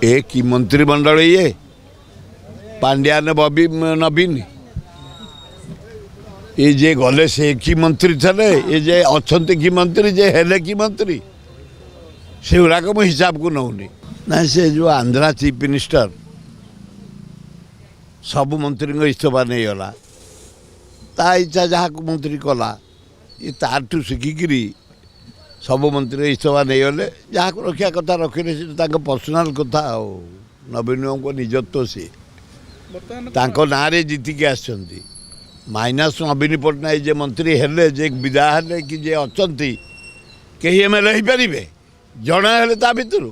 एक ही मंत्रिमंडल ये पांड्यान बबी नवीन ये जे गले से कि मंत्री थे ये जे अच्छा कि मंत्री जे हेले कि मंत्री से गुराक मु हिसाब को नौनी ना से जो आंध्रा चीफ मिनिस्टर सब मंत्री इस्तीफा नहीं गला ता इच्छा जहाँ को मंत्री कला ये तारठू शिखिकी सब मंत्री इस्तीफा नहीं गले जहाँ को रखा कथा रखिले पर्सनाल कथा नवीन को निजत्व सी ना जीतिकी आसछंती माइनस नवीन पट्टनायक जे मंत्री हेले जे विदा हेले कि जे अछंती कहीं एमएलए हो पारे जड़े हेले ता भितर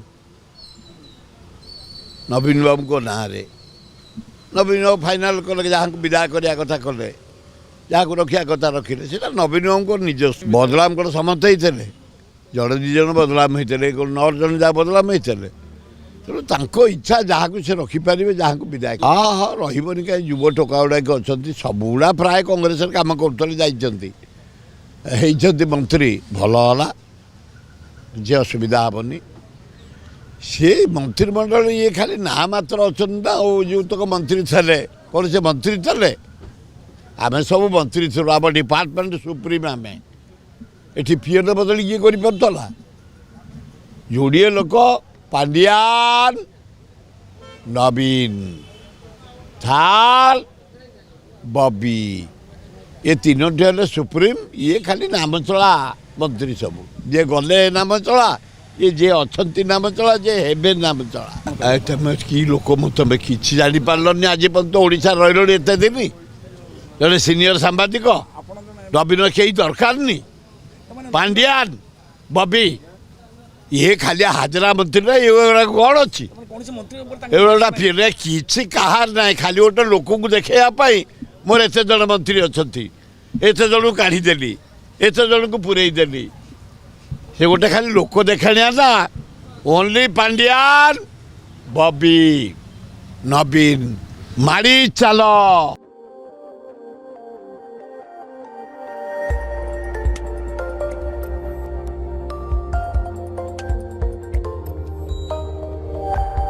नवीन बाबू को ना रे नवीन बाबू फाइनाल कले जहाँ को विदा करिया कथा कले जहाँ को रखा कथा रखिले से नवीन बाबू को निज बदलाम कौन समस्त होते जड़े दी जन बदलाम होते 9 जन जहाँ बदलाम होते तेणु इच्छा जहाँ को से रखिपारे जहाँ को विदाय हाँ हाँ रही कहीं युव टोका गुड़ाक अच्छा सबुड़ा प्राय कांग्रेस कम कर मंत्री भलला जे असुविधा हेनी सी मंत्रिमंडल ये खाली ना मात्र अच्छा जो तक मंत्री थे कौन से मंत्री थे आम सब मंत्री थी आम डिपार्टमेंट सुप्रीम आम ये पीएन बदल किए कर जोड़े लोक पांड्यान नवीन थाल बबी ये तीनोटी हेले सुप्रीम ये खाली नाम चला मंत्री सब जे गले नाम चला ये जे अच्छी नाम चला जे हेबे नाम चला तुम कि लोक तुम कि जापारे आज पर्यटन ओडा रही एत दिन जड़े सीनियर सांबादिक नवीन कई दरकार नहीं पांड्यान बबी ये खाली हाजरा मंत्री ना ये कौन अच्छी ये किसी कहार ना खाली गोटे लोक को देखापी मोर एत जन मंत्री अच्छा एत जन काढ़ीदेली एत जन को पूरेदेली से गोटे खाली लोक देखाणिया ना ओनली पांड्यान बबी नवीन माड़ी चल।